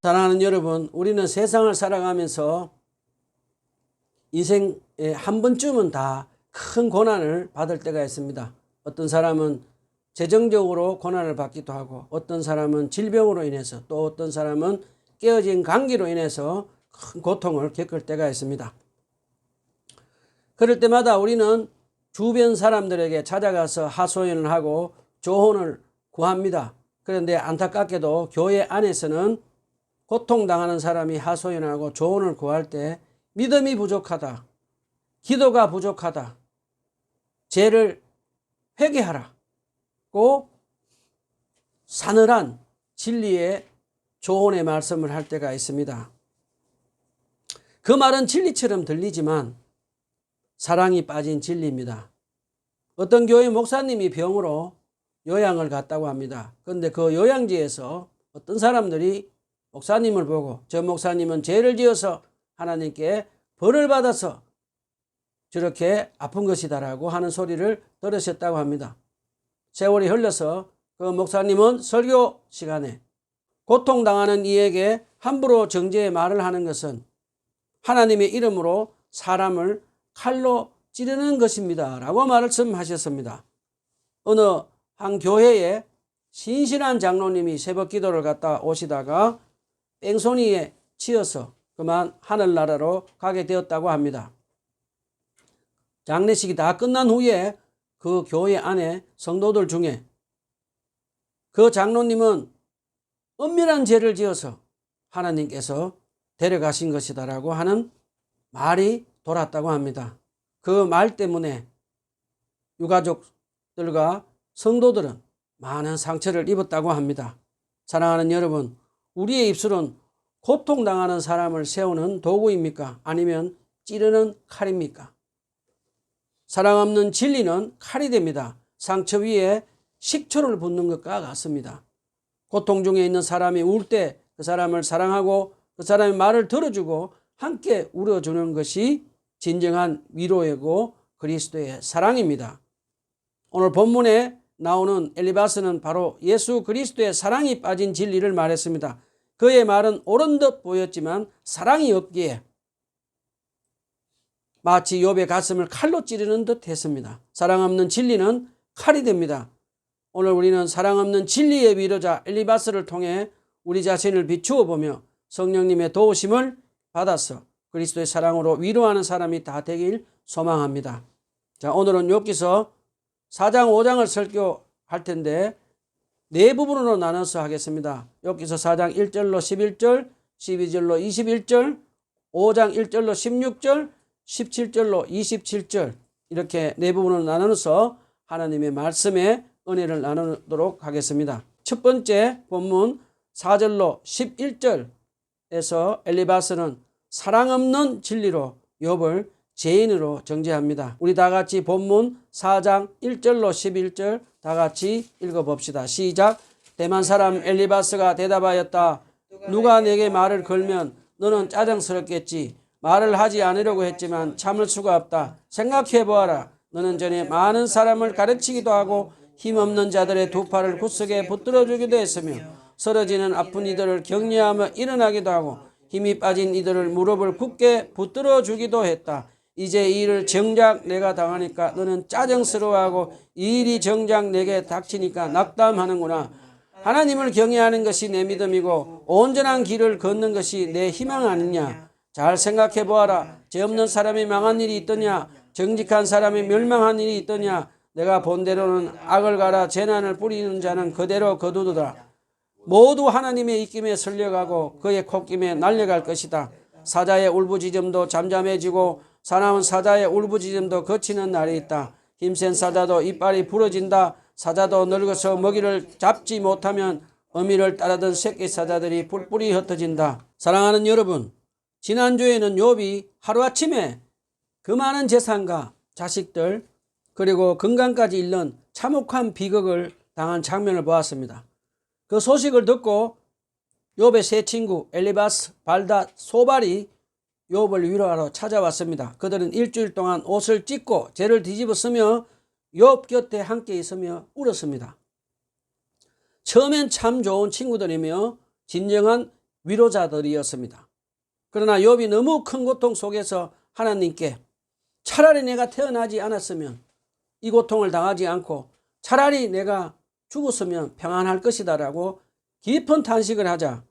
사랑하는 여러분, 우리는 세상을 살아가면서 인생에 한 번쯤은 다 큰 고난을 받을 때가 있습니다. 어떤 사람은 재정적으로 고난을 받기도 하고, 어떤 사람은 질병으로 인해서, 또 어떤 사람은 깨어진 관계로 인해서 큰 고통을 겪을 때가 있습니다. 그럴 때마다 우리는 주변 사람들에게 찾아가서 하소연을 하고 조언을 구합니다. 그런데 안타깝게도 교회 안에서는 고통당하는 사람이 하소연하고 조언을 구할 때 믿음이 부족하다, 기도가 부족하다, 죄를 회개하라고 사늘한 진리의 조언의 말씀을 할 때가 있습니다. 그 말은 진리처럼 들리지만 사랑이 빠진 진리입니다. 어떤 교회 목사님이 병으로 요양을 갔다고 합니다. 그런데 그 요양지에서 어떤 사람들이 목사님을 보고 저 목사님은 죄를 지어서 하나님께 벌을 받아서 저렇게 아픈 것이다라고 하는 소리를 들으셨다고 합니다. 세월이 흘러서 그 목사님은 설교 시간에 고통당하는 이에게 함부로 정죄의 말을 하는 것은 하나님의 이름으로 사람을 칼로 찌르는 것입니다 라고 말씀하셨습니다. 어느 한 교회에 신실한 장로님이 새벽 기도를 갔다 오시다가 뺑소니에 치여서 그만 하늘나라로 가게 되었다고 합니다. 장례식이 다 끝난 후에 그 교회 안에 성도들 중에 그 장로님은 엄밀한 죄를 지어서 하나님께서 데려가신 것이다라고 하는 말이 돌았다고 합니다. 그 말 때문에 유가족들과 성도들은 많은 상처를 입었다고 합니다. 사랑하는 여러분, 우리의 입술은 고통당하는 사람을 세우는 도구입니까? 아니면 찌르는 칼입니까? 사랑 없는 진리는 칼이 됩니다. 상처 위에 식초를 붓는 것과 같습니다. 고통 중에 있는 사람이 울 때 그 사람을 사랑하고 그 사람의 말을 들어주고 함께 울어주는 것이 진정한 위로이고 그리스도의 사랑입니다. 오늘 본문에 나오는 엘리바스는 바로 예수 그리스도의 사랑이 빠진 진리를 말했습니다. 그의 말은 옳은 듯 보였지만 사랑이 없기에 마치 욥의 가슴을 칼로 찌르는 듯 했습니다. 사랑 없는 진리는 칼이 됩니다. 오늘 우리는 사랑 없는 진리의 위로자 엘리바스를 통해 우리 자신을 비추어 보며 성령님의 도우심을 받아서 그리스도의 사랑으로 위로하는 사람이 다 되길 소망합니다. 자, 오늘은 욥기서 4장 5장을 설교할 텐데 네 부분으로 나눠서 하겠습니다. 욥기서 4장 1절로 11절, 12절로 21절, 5장 1절로 16절, 17절로 27절 이렇게 네 부분으로 나눠서 하나님의 말씀에 은혜를 나누도록 하겠습니다. 첫 번째 본문 4절로 11절에서 엘리바스는 사랑 없는 진리로 욥을 죄인으로 정죄합니다. 우리 다 같이 본문 4장 1절로 11절 다 같이 읽어봅시다. 시작. 대만 사람 엘리바스가 대답하였다. 누가 내게 말을 걸면 너는 짜증스럽겠지. 말을 하지 않으려고 했지만 참을 수가 없다. 생각해보아라. 너는 전에 많은 사람을 가르치기도 하고 힘없는 자들의 두 팔을 구석에 붙들어주기도 했으며 쓰러지는 아픈 이들을 격려하며 일어나기도 하고 힘이 빠진 이들을 무릎을 굳게 붙들어주기도 했다. 이제 이 일을 정작 내가 당하니까 너는 짜증스러워하고 이 일이 정작 내게 닥치니까 낙담하는구나. 하나님을 경외하는 것이 내 믿음이고 온전한 길을 걷는 것이 내 희망 아니냐. 잘 생각해 보아라. 죄 없는 사람이 망한 일이 있더냐. 정직한 사람이 멸망한 일이 있더냐. 내가 본대로는 악을 갈아 재난을 뿌리는 자는 그대로 거두더라. 모두 하나님의 입김에 설려가고 그의 콧김에 날려갈 것이다. 사자의 울부짖음도 잠잠해지고 사나운 사자의 울부짖음도 그치는 날이 있다. 힘센 사자도 이빨이 부러진다. 사자도 늙어서 먹이를 잡지 못하면 어미를 따르던 새끼 사자들이 뿔뿔이 흩어진다. 사랑하는 여러분, 지난주에는 욥이 하루아침에 그 많은 재산과 자식들 그리고 건강까지 잃는 참혹한 비극을 당한 장면을 보았습니다. 그 소식을 듣고 욥의 세 친구 엘리바스, 발닷, 소발이 욥을 위로하러 찾아왔습니다. 그들은 일주일 동안 옷을 찢고 재를 뒤집어 쓰며 욥 곁에 함께 있으며 울었습니다. 처음엔 참 좋은 친구들이며 진정한 위로자들이었습니다. 그러나 욥이 너무 큰 고통 속에서 하나님께 차라리 내가 태어나지 않았으면 이 고통을 당하지 않고 차라리 내가 죽었으면 평안할 것이다 라고 깊은 탄식을 하자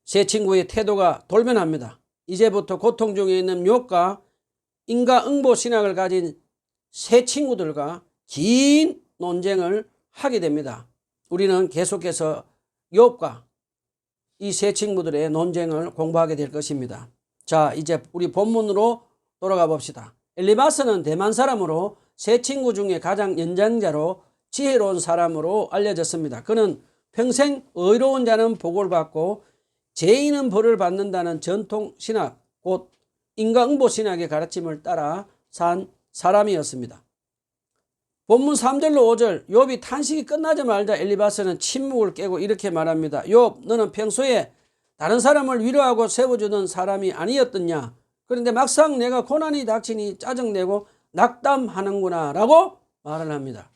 세 친구의 태도가 돌변합니다. 이제부터 고통 중에 있는 욥과 인과응보 신학을 가진 세 친구들과 긴 논쟁을 하게 됩니다. 우리는 계속해서 욥과 이 세 친구들의 논쟁을 공부하게 될 것입니다. 자, 이제 우리 본문으로 돌아가 봅시다. 엘리바스는 대만 사람으로 세 친구 중에 가장 연장자로 지혜로운 사람으로 알려졌습니다. 그는 평생 의로운 자는 복을 받고 죄인은 벌을 받는다는 전통 신학, 곧 인과응보 신학의 가르침을 따라 산 사람이었습니다. 본문 3절로 5절 욥이 탄식이 끝나자마자 엘리바스는 침묵을 깨고 이렇게 말합니다. 욥, 너는 평소에 다른 사람을 위로하고 세워주던 사람이 아니었더냐? 그런데 막상 내가 고난이 닥치니 짜증내고 낙담하는구나 라고 말을 합니다.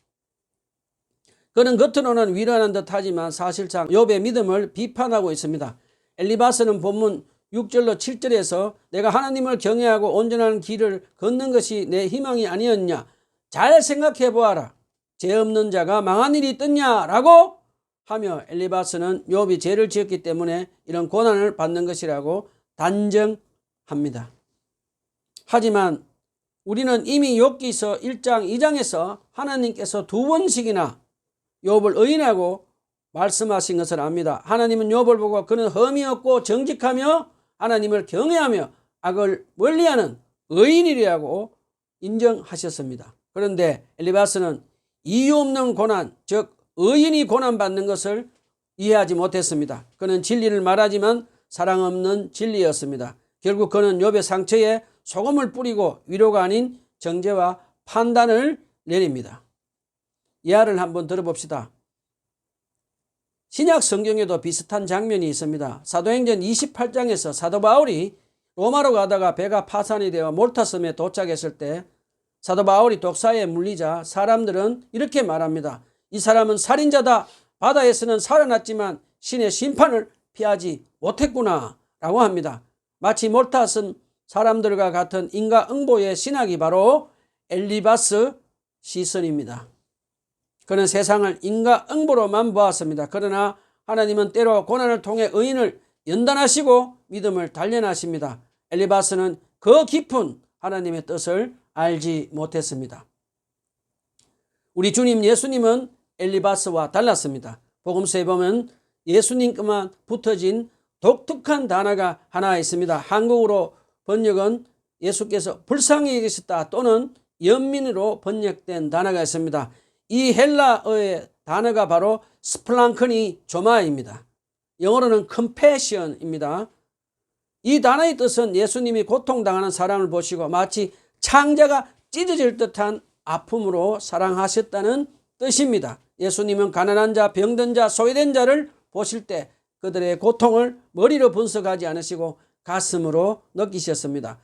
그는 겉으로는 위로하는 듯 하지만 사실상 욥의 믿음을 비판하고 있습니다. 엘리바스는 본문 6절로 7절에서 내가 하나님을 경외하고 온전한 길을 걷는 것이 내 희망이 아니었냐? 잘 생각해 보아라. 죄 없는 자가 망한 일이 있더냐? 라고 하며 엘리바스는 욥이 죄를 지었기 때문에 이런 고난을 받는 것이라고 단정합니다. 하지만 우리는 이미 욥기서 1장 2장에서 하나님께서 두 번씩이나 욥을 의인하고 말씀하신 것을 압니다. 하나님은 욥을 보고 그는 흠이 없고 정직하며 하나님을 경외하며 악을 멀리하는 의인이라고 인정하셨습니다. 그런데 엘리바스는 이유 없는 고난, 즉 의인이 고난받는 것을 이해하지 못했습니다. 그는 진리를 말하지만 사랑 없는 진리였습니다. 결국 그는 욥의 상처에 소금을 뿌리고 위로가 아닌 정죄와 판단을 내립니다. 이하를 한번 들어봅시다. 신약 성경에도 비슷한 장면이 있습니다. 사도행전 28장에서 사도 바울이 로마로 가다가 배가 파산이 되어 몰타섬에 도착했을 때 사도 바울이 독사에 물리자 사람들은 이렇게 말합니다. 이 사람은 살인자다. 바다에서는 살아났지만 신의 심판을 피하지 못했구나 라고 합니다. 마치 몰타섬 사람들과 같은 인과응보의 신학이 바로 엘리바스 시선입니다. 그는 세상을 인과응보로만 보았습니다. 그러나 하나님은 때로 고난을 통해 의인을 연단하시고 믿음을 단련하십니다. 엘리바스는 그 깊은 하나님의 뜻을 알지 못했습니다. 우리 주님 예수님은 엘리바스와 달랐습니다. 복음서에 보면 예수님께만 붙어진 독특한 단어가 하나 있습니다. 한국어로 번역은 예수께서 불쌍히 여기셨다 또는 연민으로 번역된 단어가 있습니다. 이 헬라어의 단어가 바로 스플랑크니 조마입니다. 영어로는 compassion입니다. 이 단어의 뜻은 예수님이 고통당하는 사람을 보시고 마치 창자가 찢어질 듯한 아픔으로 사랑하셨다는 뜻입니다. 예수님은 가난한 자, 병든 자, 소외된 자를 보실 때 그들의 고통을 머리로 분석하지 않으시고 가슴으로 느끼셨습니다.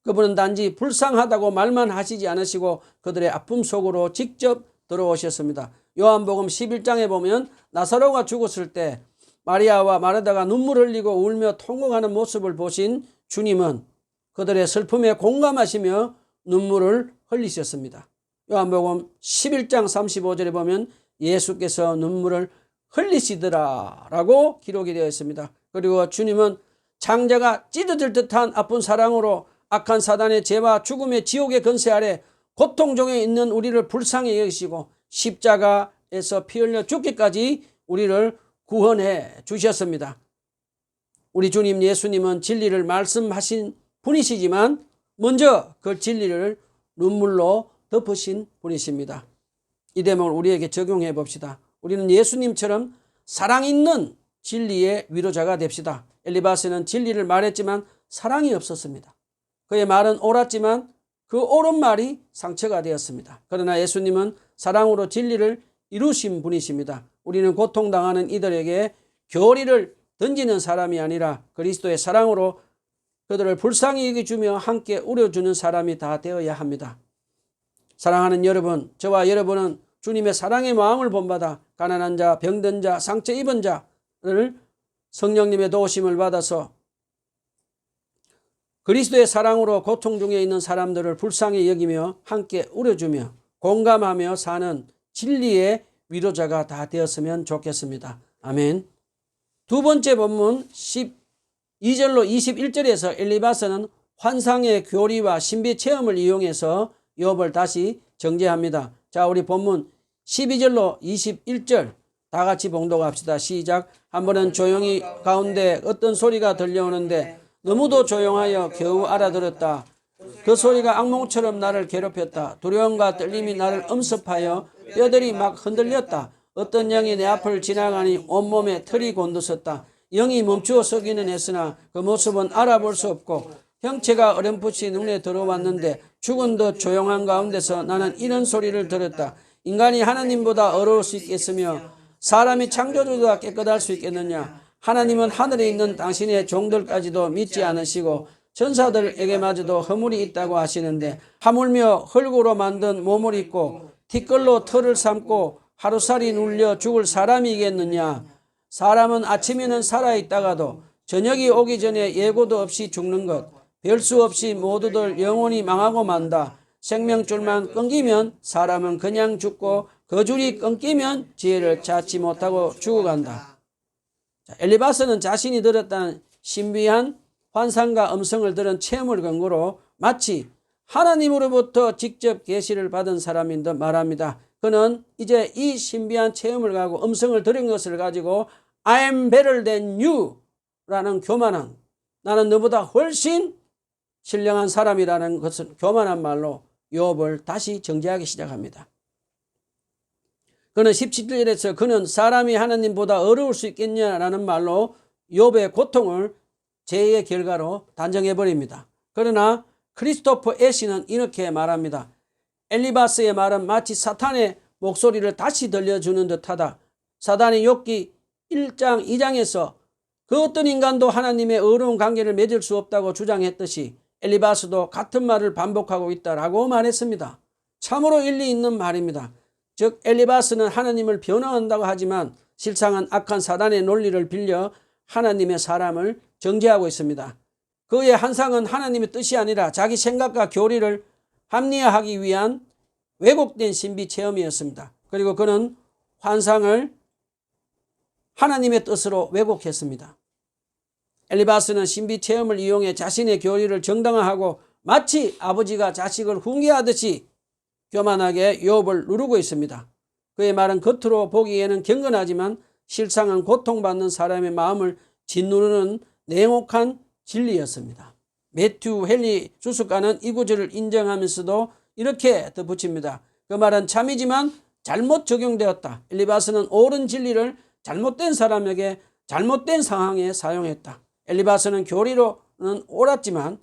그분은 단지 불쌍하다고 말만 하시지 않으시고 그들의 아픔 속으로 직접 들어오셨습니다. 요한복음 11장에 보면 나사로가 죽었을 때 마리아와 마르다가 눈물 흘리고 울며 통곡하는 모습을 보신 주님은 그들의 슬픔에 공감하시며 눈물을 흘리셨습니다. 요한복음 11장 35절에 보면 예수께서 눈물을 흘리시더라 라고 기록이 되어 있습니다. 그리고 주님은 창자가 찢어질 듯한 아픈 사랑으로 악한 사단의 죄와 죽음의 지옥의 건세 아래 고통 중에 있는 우리를 불쌍히 여기시고 십자가에서 피 흘려 죽기까지 우리를 구원해 주셨습니다. 우리 주님 예수님은 진리를 말씀하신 분이시지만 먼저 그 진리를 눈물로 덮으신 분이십니다. 이 대목을 우리에게 적용해 봅시다. 우리는 예수님처럼 사랑 있는 진리의 위로자가 됩시다. 엘리바스는 진리를 말했지만 사랑이 없었습니다. 그의 말은 옳았지만 그 옳은 말이 상처가 되었습니다. 그러나 예수님은 사랑으로 진리를 이루신 분이십니다. 우리는 고통당하는 이들에게 교리를 던지는 사람이 아니라 그리스도의 사랑으로 그들을 불쌍히 여겨주며 함께 우려주는 사람이 다 되어야 합니다. 사랑하는 여러분, 저와 여러분은 주님의 사랑의 마음을 본받아 가난한 자, 병든 자, 상처 입은 자를 성령님의 도우심을 받아서 그리스도의 사랑으로 고통 중에 있는 사람들을 불쌍히 여기며 함께 우려주며 공감하며 사는 진리의 위로자가 다 되었으면 좋겠습니다. 아멘. 두 번째 본문 12절로 21절에서 엘리바스는 환상의 교리와 신비 체험을 이용해서 욥을 다시 정죄합니다. 자, 우리 본문 12절로 21절 다 같이 봉독합시다. 시작. 한 번은 조용히 가운데 어떤 소리가 들려오는데 너무도 조용하여 겨우 알아들었다. 그 소리가 악몽처럼 나를 괴롭혔다. 두려움과 떨림이 나를 엄습하여 뼈들이 막 흔들렸다. 어떤 영이 내 앞을 지나가니 온몸에 털이 곤두섰다. 영이 멈추어 서기는 했으나 그 모습은 알아볼 수 없고 형체가 어렴풋이 눈에 들어왔는데 죽은 듯 조용한 가운데서 나는 이런 소리를 들었다. 인간이 하나님보다 어려울 수 있겠으며 사람이 창조주보다 깨끗할 수 있겠느냐. 하나님은 하늘에 있는 당신의 종들까지도 믿지 않으시고 천사들에게마저도 허물이 있다고 하시는데 하물며 흙으로 만든 몸을 입고 티끌로 털을 삼고 하루살이 눌려 죽을 사람이겠느냐. 사람은 아침에는 살아있다가도 저녁이 오기 전에 예고도 없이 죽는 것. 별 수 없이 모두들 영원히 망하고 만다. 생명줄만 끊기면 사람은 그냥 죽고 그 줄이 끊기면 지혜를 찾지 못하고 죽어간다. 엘리바스는 자신이 들었다는 신비한 환상과 음성을 들은 체험을 근거로 마치 하나님으로부터 직접 계시를 받은 사람인 듯 말합니다. 그는 이제 이 신비한 체험을 가지고 음성을 들은 것을 가지고 I am better than you 라는 교만한, 나는 너보다 훨씬 신령한 사람이라는 것을 교만한 말로 욥을 다시 정죄하기 시작합니다. 그는 17절에서 그는 사람이 하나님보다 어려울 수 있겠냐라는 말로 욥의 고통을 죄의 결과로 단정해버립니다. 그러나 크리스토퍼 애시는 이렇게 말합니다. 엘리바스의 말은 마치 사탄의 목소리를 다시 들려주는 듯하다. 사단이 욥기 1장 2장에서 그 어떤 인간도 하나님의 어려운 관계를 맺을 수 없다고 주장했듯이 엘리바스도 같은 말을 반복하고 있다라고 말했습니다. 참으로 일리 있는 말입니다. 즉 엘리바스는 하나님을 변호한다고 하지만 실상은 악한 사단의 논리를 빌려 하나님의 사람을 정죄하고 있습니다. 그의 환상은 하나님의 뜻이 아니라 자기 생각과 교리를 합리화하기 위한 왜곡된 신비 체험이었습니다. 그리고 그는 환상을 하나님의 뜻으로 왜곡했습니다. 엘리바스는 신비 체험을 이용해 자신의 교리를 정당화하고 마치 아버지가 자식을 훈계하듯이 교만하게 욥을 누르고 있습니다. 그의 말은 겉으로 보기에는 경건하지만 실상은 고통받는 사람의 마음을 짓누르는 냉혹한 진리였습니다. 매튜 헨리 주석가는 이 구절을 인정하면서도 이렇게 덧붙입니다. 그 말은 참이지만 잘못 적용되었다. 엘리바스는 옳은 진리를 잘못된 사람에게 잘못된 상황에 사용했다. 엘리바스는 교리로는 옳았지만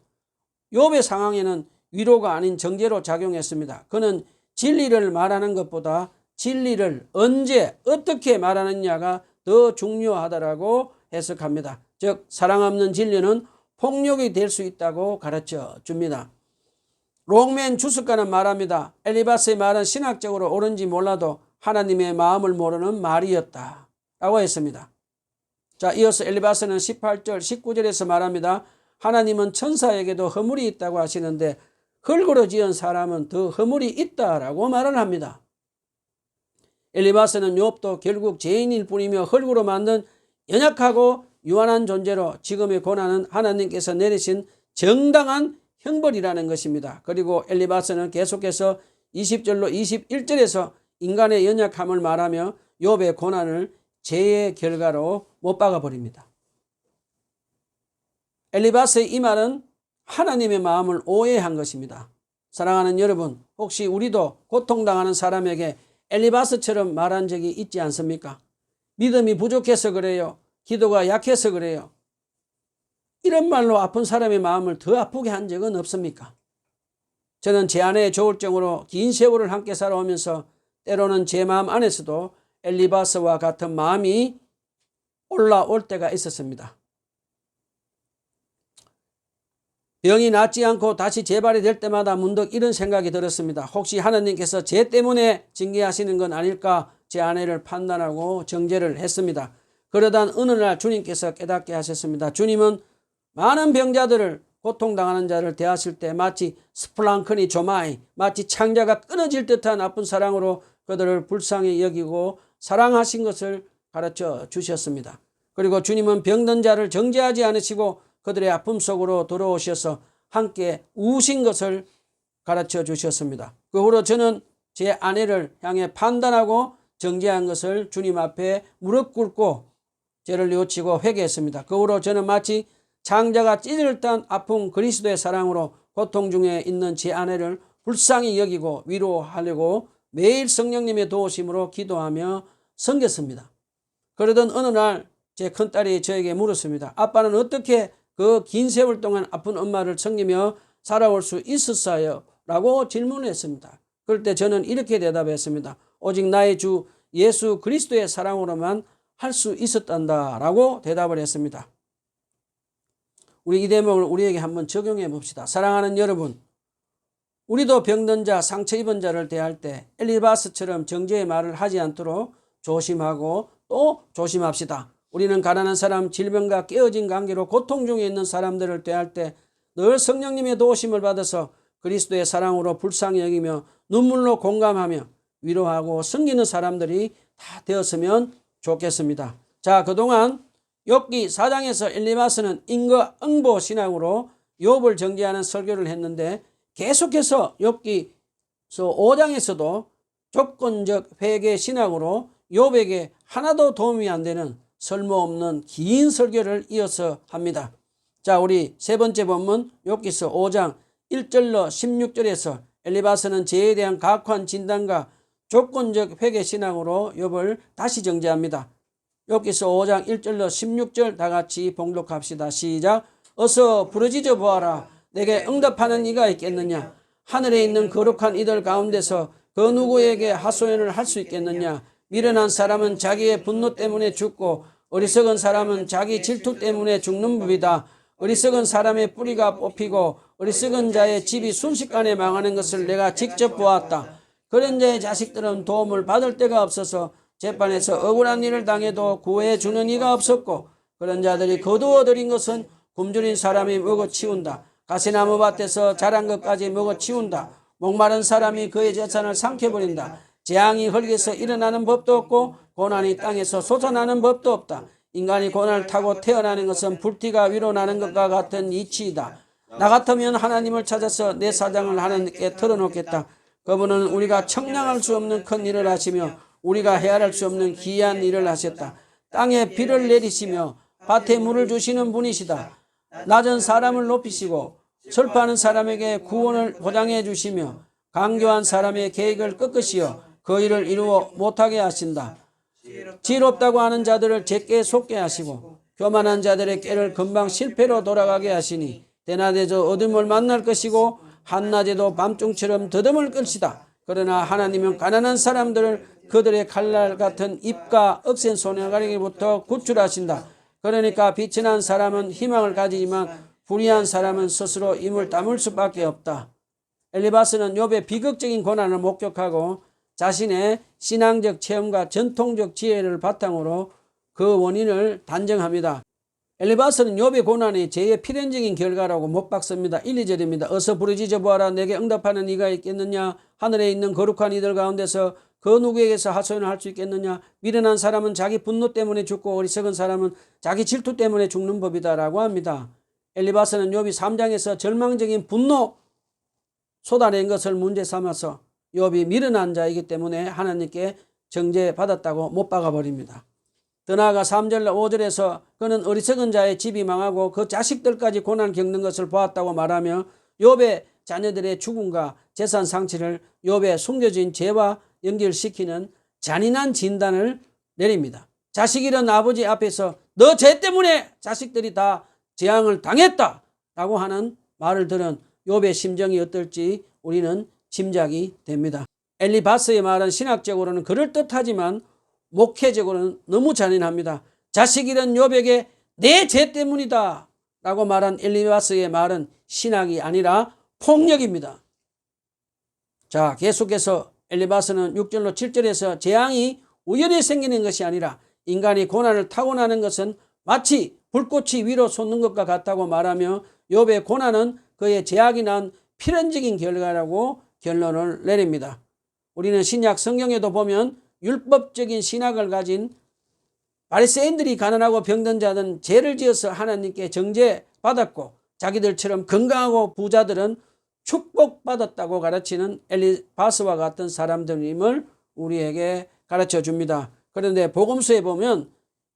욥의 상황에는 위로가 아닌 정죄로 작용했습니다. 그는 진리를 말하는 것보다 진리를 언제 어떻게 말하느냐가 더 중요하다라고 해석합니다. 즉 사랑 없는 진리는 폭력이 될 수 있다고 가르쳐 줍니다. 롱맨 주석가는 말합니다. 엘리바스의 말은 신학적으로 옳은지 몰라도 하나님의 마음을 모르는 말이었다 라고 했습니다. 자, 이어서 엘리바스는 18절 19절에서 말합니다. 하나님은 천사에게도 허물이 있다고 하시는데 흙으로 지은 사람은 더 허물이 있다라고 말을 합니다. 엘리바스는 욥도 결국 죄인일 뿐이며 흙으로 만든 연약하고 유한한 존재로 지금의 고난은 하나님께서 내리신 정당한 형벌이라는 것입니다. 그리고 엘리바스는 계속해서 20절로 21절에서 인간의 연약함을 말하며 욥의 고난을 죄의 결과로 못 박아버립니다. 엘리바스의 이 말은 하나님의 마음을 오해한 것입니다. 사랑하는 여러분, 혹시 우리도 고통당하는 사람에게 엘리바스처럼 말한 적이 있지 않습니까? 믿음이 부족해서 그래요. 기도가 약해서 그래요. 이런 말로 아픈 사람의 마음을 더 아프게 한 적은 없습니까? 저는 제 아내의 조울증으로 긴 세월을 함께 살아오면서 때로는 제 마음 안에서도 엘리바스와 같은 마음이 올라올 때가 있었습니다. 병이 낫지 않고 다시 재발이 될 때마다 문득 이런 생각이 들었습니다. 혹시 하나님께서 제 때문에 징계하시는 건 아닐까 제 아내를 판단하고 정죄를 했습니다. 그러던 어느 날 주님께서 깨닫게 하셨습니다. 주님은 많은 병자들을, 고통당하는 자를 대하실 때 마치 스플랑크니 조마이, 마치 창자가 끊어질 듯한 아픈 사랑으로 그들을 불쌍히 여기고 사랑하신 것을 가르쳐 주셨습니다. 그리고 주님은 병든 자를 정죄하지 않으시고 그들의 아픔 속으로 들어오셔서 함께 우신 것을 가르쳐 주셨습니다. 그 후로 저는 제 아내를 향해 판단하고 정죄한 것을 주님 앞에 무릎 꿇고 죄를 뉘우치고 회개했습니다. 그 후로 저는 마치 창자가 찢을 듯한 아픈 그리스도의 사랑으로 고통 중에 있는 제 아내를 불쌍히 여기고 위로하려고 매일 성령님의 도우심으로 기도하며 섬겼습니다. 그러던 어느 날 제 큰딸이 저에게 물었습니다. 아빠는 어떻게 그 긴 세월 동안 아픈 엄마를 섬기며 살아올 수 있었어요? 라고 질문했습니다. 그럴 때 저는 이렇게 대답했습니다. 오직 나의 주 예수 그리스도의 사랑으로만 할 수 있었단다 라고 대답을 했습니다. 우리 이 대목을 우리에게 한번 적용해 봅시다. 사랑하는 여러분, 우리도 병든 자, 상처 입은 자를 대할 때 엘리바스처럼 정죄의 말을 하지 않도록 조심하고 또 조심합시다. 우리는 가난한 사람, 질병과 깨어진 관계로 고통 중에 있는 사람들을 대할 때 늘 성령님의 도우심을 받아서 그리스도의 사랑으로 불쌍히 여기며 눈물로 공감하며 위로하고 섬기는 사람들이 다 되었으면 좋겠습니다. 자, 그동안 욥기 4장에서 엘리바스는 인과 응보 신앙으로 욥을 정죄하는 설교를 했는데 계속해서 욥기 5장에서도 조건적 회개 신앙으로 욥에게 하나도 도움이 안 되는 쓸모없는 긴 설교를 이어서 합니다. 자, 우리 세 번째 본문 욥기서 5장 1절로 16절에서 엘리바스는 죄에 대한 각한 진단과 조건적 회개 신앙으로 욥을 다시 정죄합니다. 욥기서 5장 1절로 16절 다 같이 봉독합시다. 시작. 어서 부르짖어 보아라. 내게 응답하는 이가 있겠느냐? 하늘에 있는 거룩한 이들 가운데서 그 누구에게 하소연을 할 수 있겠느냐? 미련한 사람은 자기의 분노 때문에 죽고 어리석은 사람은 자기 질투 때문에 죽는 법이다. 어리석은 사람의 뿌리가 뽑히고 어리석은 자의 집이 순식간에 망하는 것을 내가 직접 보았다. 그런 자의 자식들은 도움을 받을 데가 없어서 재판에서 억울한 일을 당해도 구해 주는 이가 없었고 그런 자들이 거두어 들인 것은 굶주린 사람이 먹어치운다. 가시나무 밭에서 자란 것까지 먹어치운다. 목마른 사람이 그의 재산을 삼켜버린다. 재앙이 흙에서 일어나는 법도 없고 고난이 땅에서 솟아나는 법도 없다. 인간이 고난을 타고 태어나는 것은 불티가 위로 나는 것과 같은 이치이다. 나 같으면 하나님을 찾아서 내 사장을 하나님께 털어놓겠다. 그분은 우리가 청량할 수 없는 큰 일을 하시며 우리가 헤아릴 수 없는 기이한 일을 하셨다. 땅에 비를 내리시며 밭에 물을 주시는 분이시다. 낮은 사람을 높이시고 슬퍼하는 사람에게 구원을 보장해 주시며 강교한 사람의 계획을 꺾으시어 그 일을 이루어 못하게 하신다. 지혜롭다고 하는 자들을 제게 속게 하시고 교만한 자들의 꾀를 금방 실패로 돌아가게 하시니 대낮에도 어둠을 만날 것이고 한낮에도 밤중처럼 더듬을 것이다. 그러나 하나님은 가난한 사람들을 그들의 칼날 같은 입과 억센 손해가리로부터 구출하신다. 그러니까 빛이 난 사람은 희망을 가지지만 불의한 사람은 스스로 임을 다물 수밖에 없다. 엘리바스는 욥의 비극적인 고난을 목격하고 자신의 신앙적 체험과 전통적 지혜를 바탕으로 그 원인을 단정합니다. 엘리바스는 욥의 고난이 죄의 필연적인 결과라고 못 박습니다. 1, 2절입니다. 어서 부르짖어 보아라. 내게 응답하는 이가 있겠느냐? 하늘에 있는 거룩한 이들 가운데서 그 누구에게서 하소연을 할 수 있겠느냐? 미련한 사람은 자기 분노 때문에 죽고 어리석은 사람은 자기 질투 때문에 죽는 법이다 라고 합니다. 엘리바스는 욥이 3장에서 절망적인 분노 쏟아낸 것을 문제 삼아서 욥이 미련한 자이기 때문에 하나님께 정죄받았다고 못 박아버립니다. 더 나아가 3절 5절에서 그는 어리석은 자의 집이 망하고 그 자식들까지 고난 겪는 것을 보았다고 말하며 욥의 자녀들의 죽음과 재산 상실을 욥의 숨겨진 죄와 연결시키는 잔인한 진단을 내립니다. 자식 잃은 아버지 앞에서 너 죄 때문에 자식들이 다 재앙을 당했다 라고 하는 말을 들은 욥의 심정이 어떨지 우리는 짐작이 됩니다. 엘리바스의 말은 신학적으로는 그럴듯하지만 목회적으로는 너무 잔인합니다. 자식 잃은 욥에게 내 죄 때문이다 라고 말한 엘리바스의 말은 신학이 아니라 폭력입니다. 자, 계속해서 엘리바스는 6절로 7절에서 재앙이 우연히 생기는 것이 아니라 인간이 고난을 타고나는 것은 마치 불꽃이 위로 솟는 것과 같다고 말하며 욥의 고난은 그의 제약이 난 필연적인 결과라고 결론을 내립니다. 우리는 신약 성경에도 보면 율법적인 신학을 가진 바리새인들이 가난하고 병든 자들은 죄를 지어서 하나님께 정죄받았고 자기들처럼 건강하고 부자들은 축복받았다고 가르치는 엘리바스와 같은 사람들임을 우리에게 가르쳐 줍니다. 그런데 복음서에 보면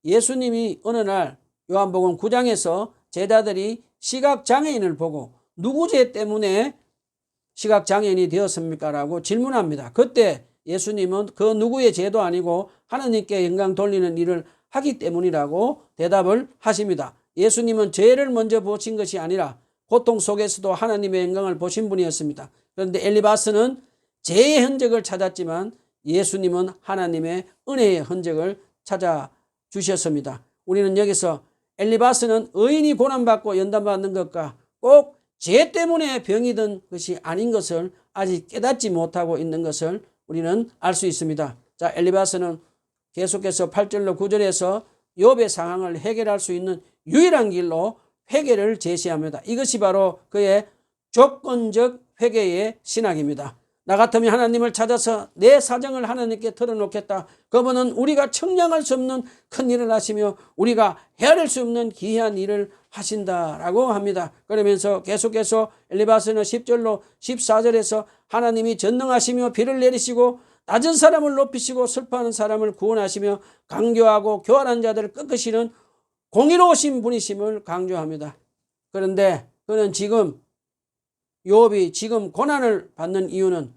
예수님이 어느 날 요한복음 9장에서 제자들이 시각장애인을 보고 누구 죄 때문에 시각장애인이 되었습니까? 라고 질문합니다. 그때 예수님은 그 누구의 죄도 아니고 하나님께 영광 돌리는 일을 하기 때문이라고 대답을 하십니다. 예수님은 죄를 먼저 보신 것이 아니라 고통 속에서도 하나님의 영광을 보신 분이었습니다. 그런데 엘리바스는 죄의 흔적을 찾았지만 예수님은 하나님의 은혜의 흔적을 찾아주셨습니다. 우리는 여기서 엘리바스는 의인이 고난받고 연단받는 것과 꼭 죄 때문에 병이 든 것이 아닌 것을 아직 깨닫지 못하고 있는 것을 우리는 알 수 있습니다. 자, 엘리바스는 계속해서 8절로 9절에서 욥의 상황을 해결할 수 있는 유일한 길로 회개를 제시합니다. 이것이 바로 그의 조건적 회개의 신학입니다. 나 같으면 하나님을 찾아서 내 사정을 하나님께 털어놓겠다. 그분은 우리가 청량할 수 없는 큰 일을 하시며 우리가 헤아릴 수 없는 기이한 일을 하신다라고 합니다. 그러면서 계속해서 엘리바스는 10절로 14절에서 하나님이 전능하시며 비를 내리시고 낮은 사람을 높이시고 슬퍼하는 사람을 구원하시며 강교하고 교활한 자들을 꺾으시는 공의로우신 분이심을 강조합니다. 그런데 그는 지금 욥이 지금 고난을 받는 이유는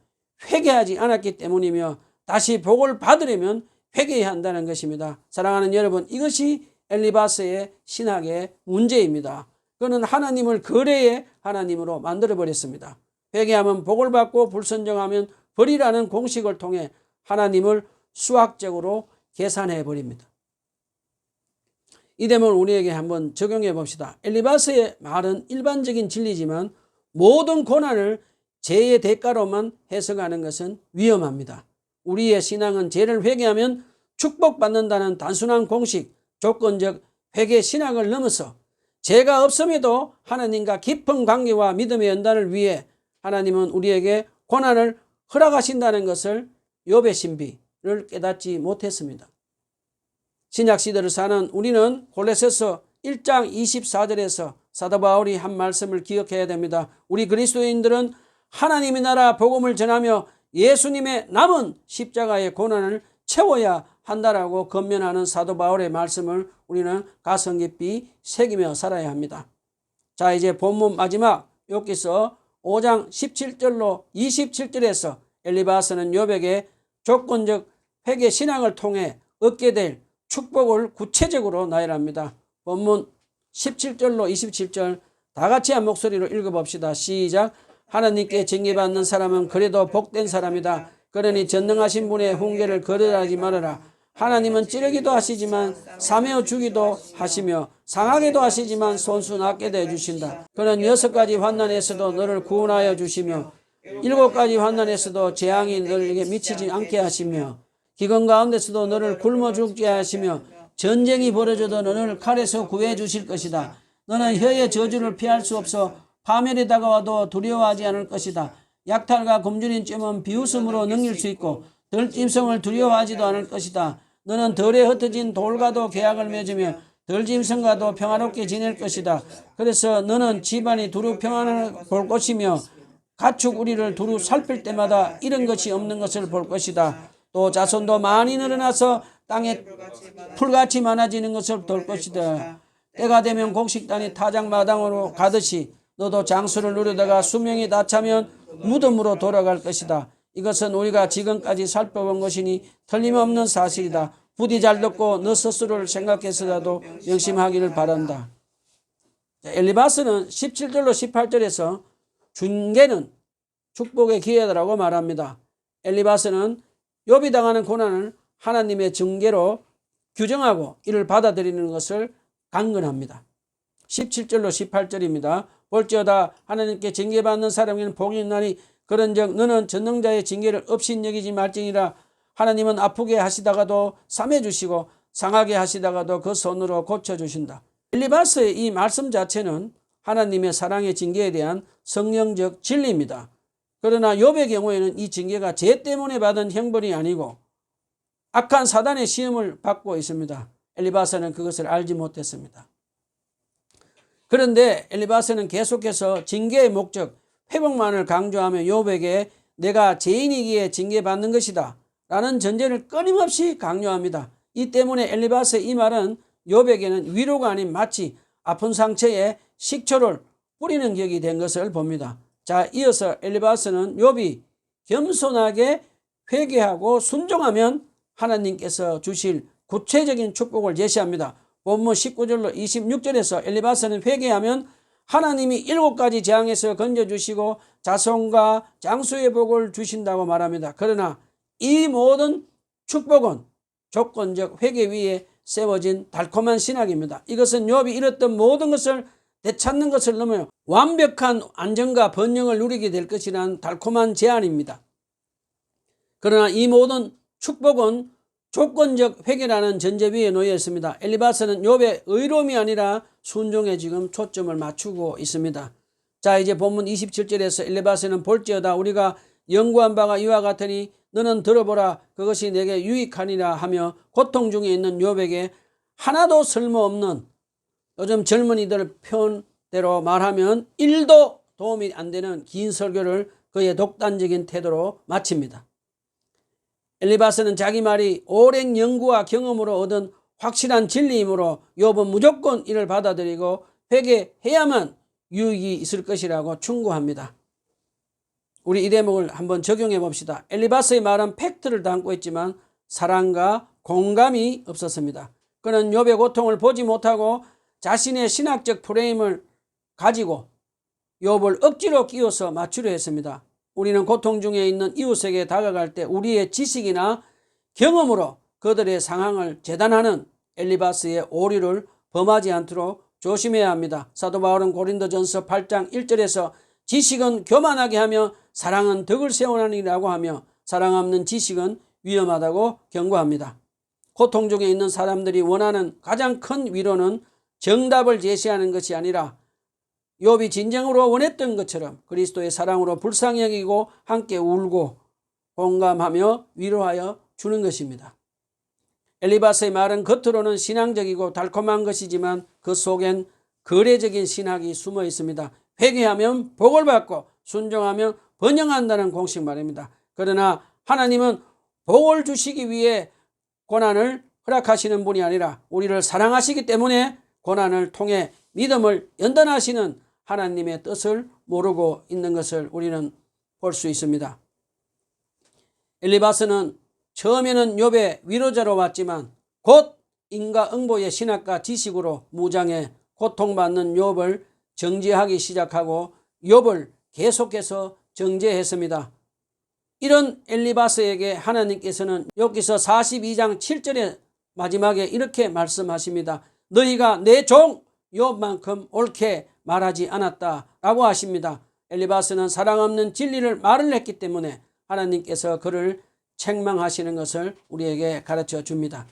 회개하지 않았기 때문이며 다시 복을 받으려면 회개해야 한다는 것입니다. 사랑하는 여러분, 이것이 엘리바스의 신학의 문제입니다. 그는 하나님을 거래의 하나님으로 만들어버렸습니다. 회개하면 복을 받고 불순종하면 벌이라는 공식을 통해 하나님을 수학적으로 계산해버립니다. 이 점을 우리에게 한번 적용해 봅시다. 엘리바스의 말은 일반적인 진리지만 모든 고난을 죄의 대가로만 해석하는 것은 위험합니다. 우리의 신앙은 죄를 회개하면 축복받는다는 단순한 공식, 조건적 회개 신학을 넘어서 죄가 없음에도 하나님과 깊은 관계와 믿음의 연단을 위해 하나님은 우리에게 고난을 허락하신다는 것을 욥의 신비를 깨닫지 못했습니다. 신약시대를 사는 우리는 골로새서 1장 24절에서 사도 바울이 한 말씀을 기억해야 됩니다. 우리 그리스도인들은 하나님의 나라 복음을 전하며 예수님의 남은 십자가의 고난을 채워야 한다라고 권면하는 사도 바울의 말씀을 우리는 가슴 깊이 새기며 살아야 합니다. 자, 이제 본문 마지막 욥기서 5장 17절로 27절에서 엘리바스는 욥에게 조건적 회개 신앙을 통해 얻게 될 축복을 구체적으로 나열합니다. 본문 17절로 27절 다 같이 한 목소리로 읽어봅시다. 시작. 하나님께 징계받는 사람은 그래도 복된 사람이다. 그러니 전능하신 분의 훈계를 거절하지 말아라. 하나님은 찌르기도 하시지만 사며 주기도 하시며 상하게도 하시지만 손수 낫게도 해주신다. 그는 6가지 환난에서도 너를 구원하여 주시며 7가지 환난에서도 재앙이 너에게 미치지 않게 하시며 기근 가운데서도 너를 굶어 죽게 하시며 전쟁이 벌어져도 너를 칼에서 구해 주실 것이다. 너는 혀의 저주를 피할 수 없어 파멸이 다가와도 두려워하지 않을 것이다. 약탈과 굶주린 쯤은 비웃음으로 넘길 수 있고 덜짐승을 두려워하지도 않을 것이다. 너는 덜에 흩어진 돌과도 계약을 맺으며 덜짐승과도 평화롭게 지낼 것이다. 그래서 너는 집안이 두루 평안을 볼 것이며 가축 우리를 두루 살필 때마다 잃은 것이 없는 것을 볼 것이다. 또 자손도 많이 늘어나서 땅에 풀같이 많아지는 것을 볼 것이다. 때가 되면 곡식단이 타작마당으로 가듯이 너도 장수를 누리다가 수명이 다 차면 무덤으로 돌아갈 것이다. 이것은 우리가 지금까지 살펴본 것이니 틀림없는 사실이다. 부디 잘 듣고 너 스스로를 생각해서라도 명심하기를 바란다. 엘리바스는 17절로 18절에서 중개는 축복의 기회다라고 말합니다. 엘리바스는 욥이 당하는 고난을 하나님의 징계로 규정하고 이를 받아들이는 것을 강건합니다. 17절로 18절입니다. 볼지어다 하나님께 징계받는 사람에게는 복이 있나니 그런즉 너는 전능자의 징계를 없인 여기지 말지니라. 하나님은 아프게 하시다가도 삼해 주시고 상하게 하시다가도 그 손으로 고쳐주신다. 엘리바스의 이 말씀 자체는 하나님의 사랑의 징계에 대한 성령적 진리입니다. 그러나 욥의 경우에는 이 징계가 죄 때문에 받은 형벌이 아니고 악한 사단의 시험을 받고 있습니다. 엘리바스는 그것을 알지 못했습니다. 그런데 엘리바스는 계속해서 징계의 목적, 회복만을 강조하며 욥에게 내가 죄인이기에 징계받는 것이다 라는 전제를 끊임없이 강요합니다. 이 때문에 엘리바스의 이 말은 욥에게는 위로가 아닌 마치 아픈 상처에 식초를 뿌리는 격이 된 것을 봅니다. 자, 이어서 엘리바스는 욥이 겸손하게 회개하고 순종하면 하나님께서 주실 구체적인 축복을 제시합니다. 본문 19절로 26절에서 엘리바스는 회개하면 하나님이 7가지 재앙에서 건져주시고 자손과 장수의 복을 주신다고 말합니다. 그러나 이 모든 축복은 조건적 회개 위에 세워진 달콤한 신학입니다. 이것은 욥이 잃었던 모든 것을 되찾는 것을 넘어 완벽한 안정과 번영을 누리게 될 것이라는 달콤한 제안입니다. 그러나 이 모든 축복은 조건적 회개라는 전제 위에 놓여 있습니다. 엘리바스는 욥의 의로움이 아니라 순종에 지금 초점을 맞추고 있습니다. 자, 이제 본문 27절에서 엘리바스는 볼지어다 우리가 연구한 바가 이와 같으니 너는 들어보라 그것이 내게 유익하니라 하며 고통 중에 있는 욥에게 하나도 쓸모없는, 요즘 젊은이들 표현대로 말하면 1도 도움이 안 되는 긴 설교를 그의 독단적인 태도로 마칩니다. 엘리바스는 자기 말이 오랜 연구와 경험으로 얻은 확실한 진리이므로 욥은 무조건 이를 받아들이고 회개해야만 유익이 있을 것이라고 충고합니다. 우리 이 대목을 한번 적용해 봅시다. 엘리바스의 말은 팩트를 담고 있지만 사랑과 공감이 없었습니다. 그는 욥의 고통을 보지 못하고 자신의 신학적 프레임을 가지고 욥을 억지로 끼워서 맞추려 했습니다. 우리는 고통 중에 있는 이웃에게 다가갈 때 우리의 지식이나 경험으로 그들의 상황을 재단하는 엘리바스의 오류를 범하지 않도록 조심해야 합니다. 사도 바울은 고린도전서 8장 1절에서 지식은 교만하게 하며 사랑은 덕을 세우나니라고 하며 사랑 없는 지식은 위험하다고 경고합니다. 고통 중에 있는 사람들이 원하는 가장 큰 위로는 정답을 제시하는 것이 아니라 욥이 진정으로 원했던 것처럼 그리스도의 사랑으로 불쌍히 여기고 함께 울고 공감하며 위로하여 주는 것입니다. 엘리바스의 말은 겉으로는 신앙적이고 달콤한 것이지만 그 속엔 거래적인 신학이 숨어 있습니다. 회개하면 복을 받고 순종하면 번영한다는 공식 말입니다. 그러나 하나님은 복을 주시기 위해 고난을 허락하시는 분이 아니라 우리를 사랑하시기 때문에 고난을 통해 믿음을 연단하시는 하나님의 뜻을 모르고 있는 것을 우리는 볼 수 있습니다. 엘리바스는 처음에는 욥의 위로자로 왔지만 곧 인과응보의 신학과 지식으로 무장해 고통받는 욥을 정죄하기 시작하고 욥을 계속해서 정죄했습니다. 이런 엘리바스에게 하나님께서는 욥기서 42장 7절의 마지막에 이렇게 말씀하십니다. 너희가 내 종 욥만큼 옳게 말하지 않았다라고 하십니다. 엘리바스는 사랑 없는 진리를 말을 했기 때문에 하나님께서 그를 책망하시는 것을 우리에게 가르쳐 줍니다.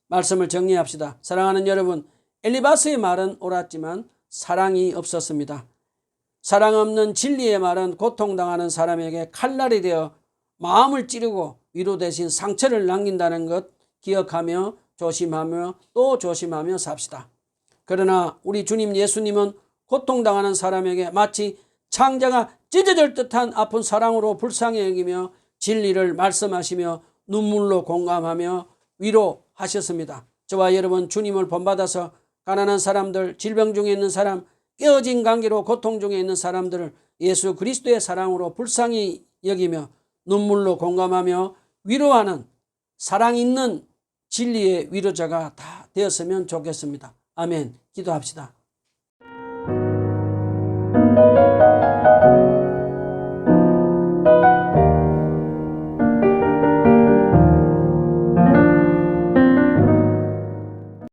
말씀을 정리합시다. 사랑하는 여러분, 엘리바스의 말은 옳았지만 사랑이 없었습니다. 사랑 없는 진리의 말은 고통당하는 사람에게 칼날이 되어 마음을 찌르고 위로 대신 상처를 남긴다는 것 기억하며 조심하며 또 조심하며 삽시다. 그러나 우리 주님 예수님은 고통당하는 사람에게 마치 창자가 찢어질 듯한 아픈 사랑으로 불쌍히 여기며 진리를 말씀하시며 눈물로 공감하며 위로하셨습니다. 저와 여러분 주님을 본받아서 가난한 사람들, 질병 중에 있는 사람, 깨어진 관계로 고통 중에 있는 사람들을 예수 그리스도의 사랑으로 불쌍히 여기며 눈물로 공감하며 위로하는 사랑 있는 진리의 위로자가 다 되었으면 좋겠습니다. 아멘. 기도합시다.